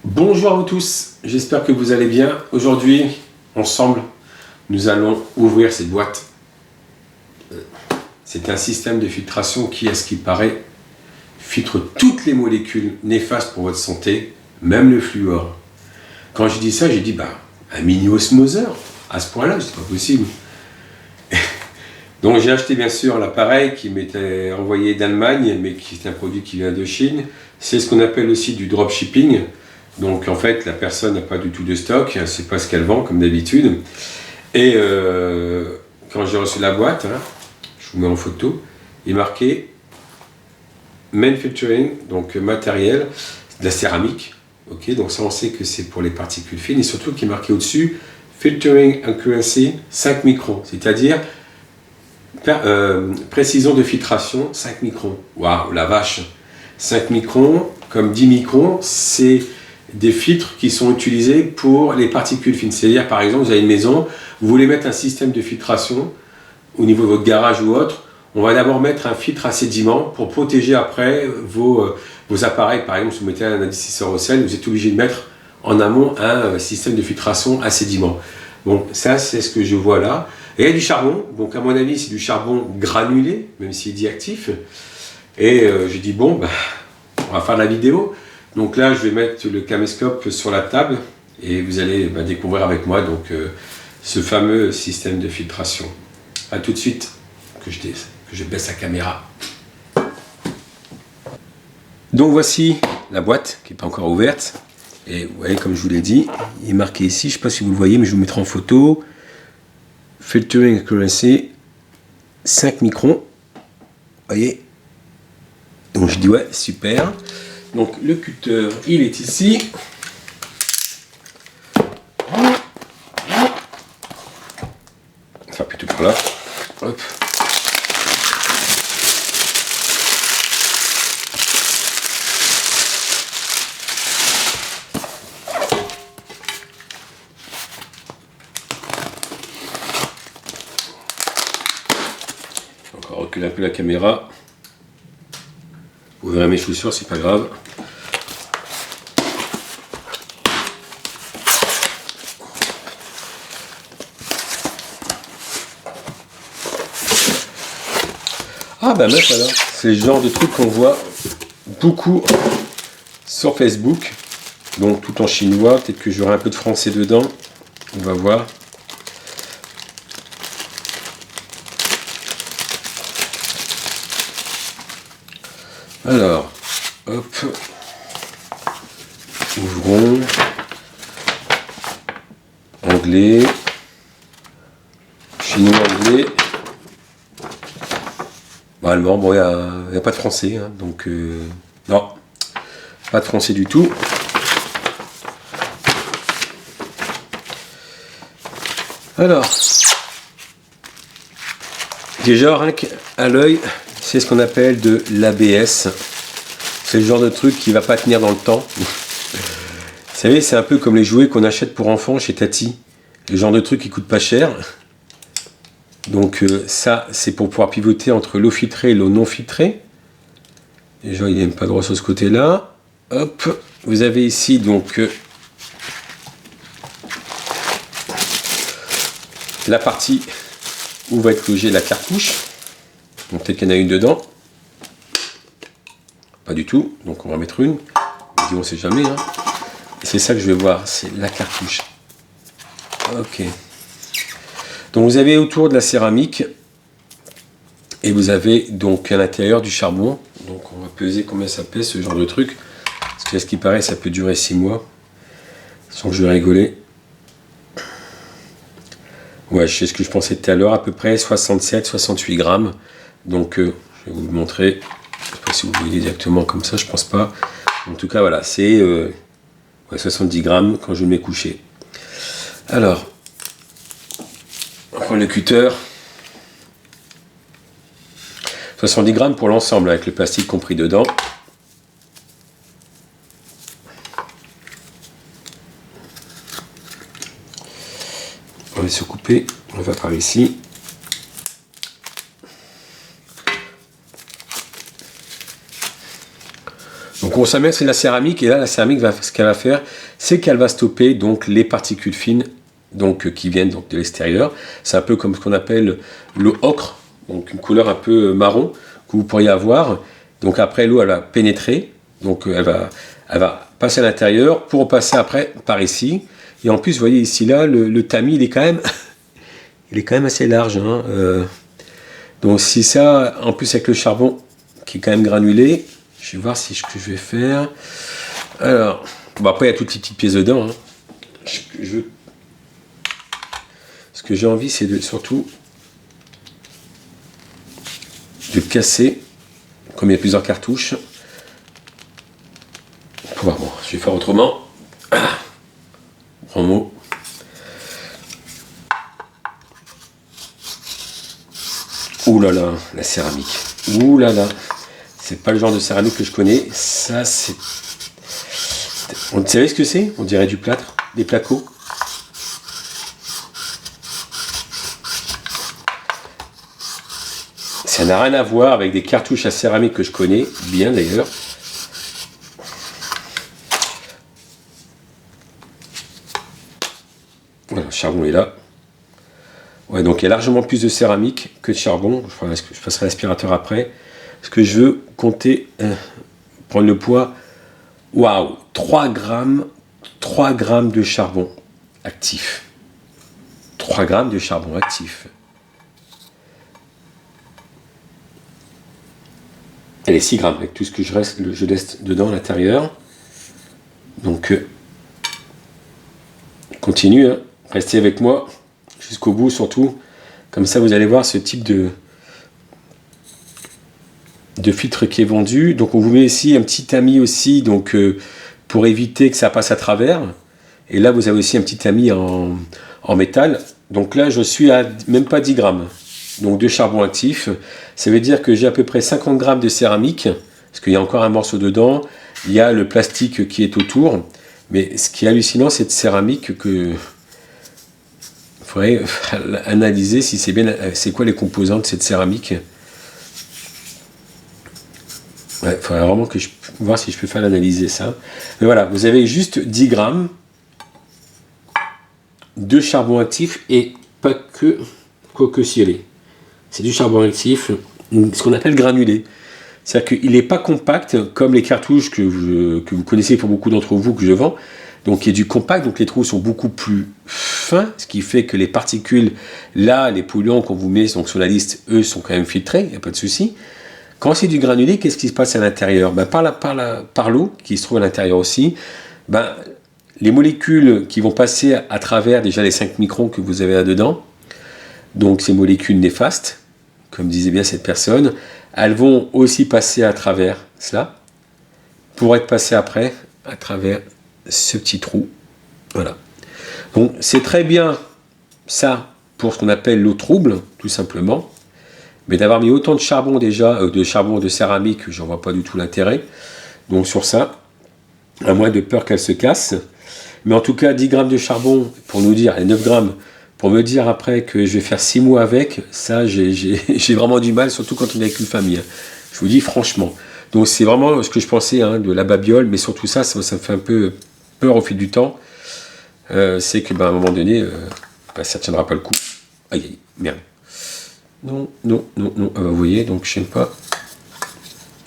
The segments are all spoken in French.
Bonjour à vous tous, j'espère que vous allez bien. Aujourd'hui, ensemble, nous allons ouvrir cette boîte. C'est un système de filtration qui, à ce qui paraît, filtre toutes les molécules néfastes pour votre santé, même le fluor. Quand je dis ça, j'ai dit, un mini-osmoseur, à ce point-là, c'est pas possible. Donc j'ai acheté bien sûr l'appareil qui m'était envoyé d'Allemagne, mais qui est un produit qui vient de Chine. C'est ce qu'on appelle aussi du dropshipping. Donc en fait, la personne n'a pas du tout de stock, elle ne sait pas ce qu'elle vend comme d'habitude. Et quand j'ai reçu la boîte, je vous mets en photo, il est marqué Manufacturing, donc matériel, de la céramique. Ok, donc ça on sait que c'est pour les particules fines, et surtout qu'il est marqué au-dessus Filtering Accuracy 5 microns, c'est-à-dire précision de filtration 5 microns. Waouh, la vache! 5 microns, comme 10 microns, c'est des filtres qui sont utilisés pour les particules fines. C'est-à-dire, par exemple, vous avez une maison, vous voulez mettre un système de filtration au niveau de votre garage ou autre, on va d'abord mettre un filtre à sédiment pour protéger après vos appareils. Par exemple, si vous mettez un adoucisseur au sel, vous êtes obligé de mettre en amont un système de filtration à sédiment. Bon, ça, c'est ce que je vois là. Et il y a du charbon, donc à mon avis, c'est du charbon granulé, même s'il dit actif. Et j'ai dit, bon, on va faire la vidéo. Donc là, je vais mettre le caméscope sur la table et vous allez découvrir avec moi donc, ce fameux système de filtration. A tout de suite, que je baisse la caméra. Donc voici la boîte qui n'est pas encore ouverte. Et vous voyez, comme je vous l'ai dit, il est marqué ici, je ne sais pas si vous le voyez, mais je vous mettrai en photo. Filtering Accuracy 5 microns. Vous voyez? Donc je dis ouais, super. Donc le cutter, il est ici. Enfin plutôt par là. Hop. Encore reculer un peu la caméra. Vous verrez mes chaussures, c'est pas grave. Ah meuf alors, c'est le genre de truc qu'on voit beaucoup sur Facebook, donc tout en chinois, peut-être que j'aurai un peu de français dedans, on va voir. Alors, hop, ouvrons, anglais, chinois, anglais. Allemand, bon, il n'y a pas de français, donc non, pas de français du tout. Alors, déjà, rien qu'à l'œil, c'est ce qu'on appelle de l'ABS. C'est le genre de truc qui ne va pas tenir dans le temps. Vous savez, c'est un peu comme les jouets qu'on achète pour enfants chez Tati. Le genre de truc qui coûte pas cher. Donc ça, c'est pour pouvoir pivoter entre l'eau filtrée et l'eau non filtrée. Déjà, il n'aime pas droit sur ce côté-là. Hop, vous avez ici donc la partie où va être logée la cartouche. Donc peut-être qu'il y en a une dedans. Pas du tout, donc on va mettre une. On ne sait jamais. Et c'est ça que je vais voir, c'est la cartouche. Ok. Donc vous avez autour de la céramique et vous avez donc à l'intérieur du charbon. Donc on va peser combien ça pèse ce genre de truc. Parce que à ce qui paraît ça peut durer 6 mois. Sans que je vais rigoler. Ouais, je sais ce que je pensais tout à l'heure, à peu près 67-68 grammes. Donc je vais vous le montrer. Je ne sais pas si vous voyez exactement comme ça, je pense pas. En tout cas voilà, c'est 70 grammes quand je le mets couché. Alors, on prend le cutter. 70 grammes pour l'ensemble avec le plastique compris dedans. On va se couper, on va par ici. Donc on s'amène c'est de la céramique, et là la céramique, ce qu'elle va faire, c'est qu'elle va stopper donc les particules fines donc, qui viennent donc, de l'extérieur. C'est un peu comme ce qu'on appelle le ocre, donc une couleur un peu marron que vous pourriez avoir. Donc après l'eau elle va pénétrer, donc elle va passer à l'intérieur pour passer après par ici. Et en plus vous voyez ici là le tamis il est quand même assez large. Hein. Donc si ça, en plus avec le charbon qui est quand même granulé, je vais voir si ce que je vais faire. Alors, bon après il y a toutes les petites pièces dedans. Hein. Ce que j'ai envie c'est surtout de casser, comme il y a plusieurs cartouches. Pour voir, bon, je vais faire autrement. Grand mot. Ouh là là, la céramique. Ouh là là. C'est pas le genre de céramique que je connais. Ça, c'est... Vous savez ce que c'est? On dirait du plâtre, des placots. Ça n'a rien à voir avec des cartouches à céramique que je connais, bien d'ailleurs. Voilà, le charbon est là. Ouais, donc il y a largement plus de céramique que de charbon. Je passerai l'aspirateur après. Ce que je veux compter, prendre le poids. Waouh, 3 grammes de charbon actif. 3 grammes de charbon actif. Elle est 6 grammes avec tout ce que je laisse dedans à l'intérieur. Donc, continue, hein. Restez avec moi jusqu'au bout surtout. Comme ça, vous allez voir ce type de filtre qui est vendu. Donc, on vous met ici un petit tamis aussi, donc pour éviter que ça passe à travers. Et là, vous avez aussi un petit tamis en métal. Donc là, je suis à même pas 10 grammes. Donc de charbon actif. Ça veut dire que j'ai à peu près 50 grammes de céramique, parce qu'il y a encore un morceau dedans. Il y a le plastique qui est autour. Mais ce qui est hallucinant, c'est cette céramique que... Il faudrait analyser si c'est bien... C'est quoi les composants de cette céramique? Ouais, il faudrait vraiment que je... voir si je peux faire l'analyser ça. Mais voilà, vous avez juste 10 grammes de charbon actif et pas que... Quoique cielé. C'est du charbon actif, ce qu'on appelle granulé. C'est-à-dire qu'il n'est pas compact comme les cartouches que vous connaissez pour beaucoup d'entre vous que je vends. Donc il y a du compact, donc les trous sont beaucoup plus fins, ce qui fait que les particules, là, les polluants qu'on vous met donc sur la liste, eux, sont quand même filtrés, il n'y a pas de souci. Quand c'est du granulé, qu'est-ce qui se passe à l'intérieur? Ben, par l'eau, qui se trouve à l'intérieur aussi, ben, les molécules qui vont passer à travers déjà les 5 microns que vous avez là-dedans, donc ces molécules néfastes, comme disait bien cette personne, elles vont aussi passer à travers cela, pour être passées après à travers ce petit trou. Voilà. Donc c'est très bien ça pour ce qu'on appelle l'eau trouble, tout simplement. Mais d'avoir mis autant de charbon déjà, de céramique, j'en vois pas du tout l'intérêt. Donc sur ça, à moins de peur qu'elle se casse. Mais en tout cas, 10 grammes de charbon, pour nous dire, et 9 grammes, pour me dire après que je vais faire 6 mois avec, ça j'ai vraiment du mal, surtout quand on est avec une famille. Je vous dis franchement. Donc c'est vraiment ce que je pensais de la babiole, mais surtout ça me fait un peu peur au fil du temps. C'est que à un moment donné, ça ne tiendra pas le coup. Aïe, aïe, merde. Non. Vous voyez, donc je sais pas.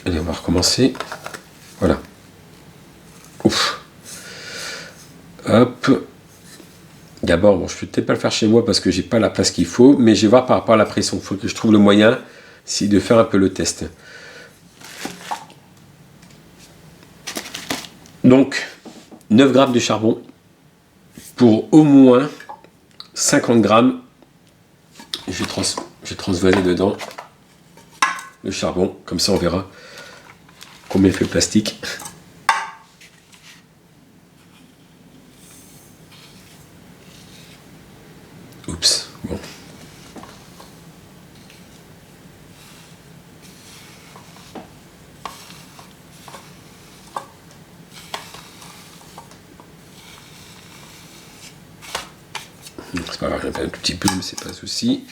Allez, on va recommencer. Voilà. Ouf. Hop. D'abord, bon, je ne peux peut-être pas le faire chez moi parce que j'ai pas la place qu'il faut, mais je vais voir par rapport à la pression. Il faut que je trouve le moyen de faire un peu le test. Donc, 9 grammes de charbon pour au moins 50 grammes. Je vais transvaser dedans le charbon, comme ça on verra combien fait le plastique. Oups, bon. C'est pas grave, j'en fais un tout petit peu, mais c'est pas un souci.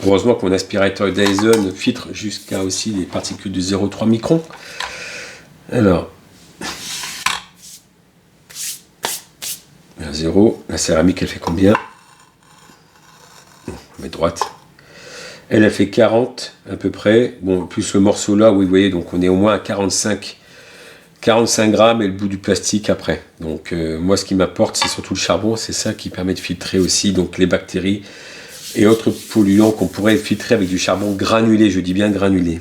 Heureusement que mon aspirateur Dyson filtre jusqu'à aussi les particules de 0,3 microns. Alors, à 0, la céramique elle fait combien? On met droite. Elle fait 40 à peu près. Bon, plus le morceau là, oui, vous voyez, donc on est au moins à 45 grammes et le bout du plastique après. Donc moi ce qui m'apporte c'est surtout le charbon, c'est ça qui permet de filtrer aussi donc les bactéries et autres polluants qu'on pourrait filtrer avec du charbon granulé, je dis bien granulé.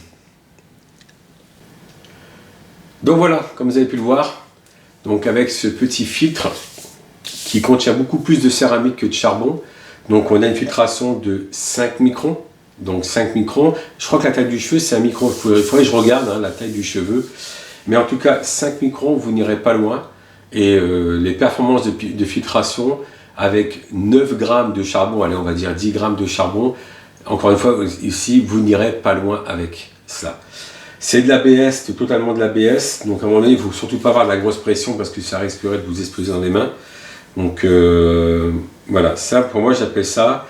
Donc voilà, comme vous avez pu le voir, donc avec ce petit filtre qui contient beaucoup plus de céramique que de charbon, donc on a une filtration de 5 microns. Donc 5 microns, je crois que la taille du cheveu c'est 1 micron, il faudrait que je regarde la taille du cheveu. Mais en tout cas, 5 microns, vous n'irez pas loin. Et les performances de filtration avec 9 grammes de charbon, allez, on va dire 10 grammes de charbon, encore une fois, ici, vous n'irez pas loin avec cela. C'est de l'ABS, c'est totalement de l'ABS. Donc à un moment donné, il ne faut surtout pas avoir de la grosse pression parce que ça risquerait de vous exploser dans les mains. Donc voilà, ça pour moi, j'appelle ça,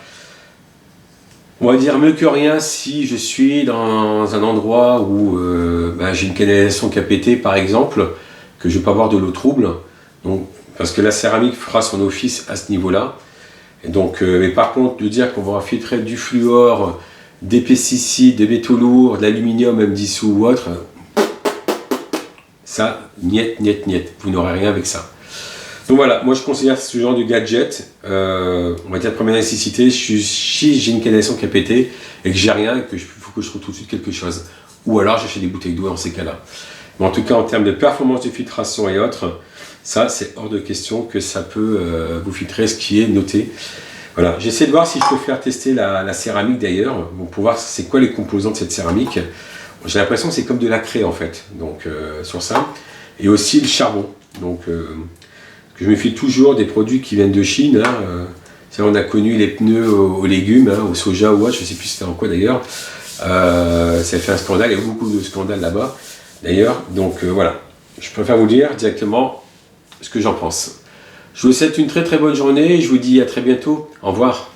on va dire mieux que rien si je suis dans un endroit où j'ai une canalisation qui a pété par exemple, que je ne vais pas avoir de l'eau trouble, donc, parce que la céramique fera son office à ce niveau-là. Et donc, mais par contre, de dire qu'on va filtrer du fluor, des pesticides, des métaux lourds, de l'aluminium même dissous ou autre, ça, niet, vous n'aurez rien avec ça. Donc voilà, moi je considère ce genre de gadget, on va dire de première nécessité, si j'ai une canalisation qui a pété et que j'ai rien, et qu'il faut que je trouve tout de suite quelque chose. Ou alors j'achète des bouteilles d'eau dans ces cas-là. Mais en tout cas, en termes de performance de filtration et autres, ça c'est hors de question que ça peut vous filtrer ce qui est noté. Voilà, j'essaie de voir si je peux faire tester la céramique d'ailleurs, pour voir c'est quoi les composants de cette céramique. J'ai l'impression que c'est comme de la craie en fait, donc sur ça. Et aussi le charbon. Donc je me fie toujours des produits qui viennent de Chine. Hein, on a connu les pneus aux légumes, hein, au soja ou autre, je ne sais plus c'était en quoi d'ailleurs. Ça fait un scandale, il y a beaucoup de scandales là-bas d'ailleurs. Donc voilà, je préfère vous dire directement ce que j'en pense. Je vous souhaite une très très bonne journée et je vous dis à très bientôt. Au revoir.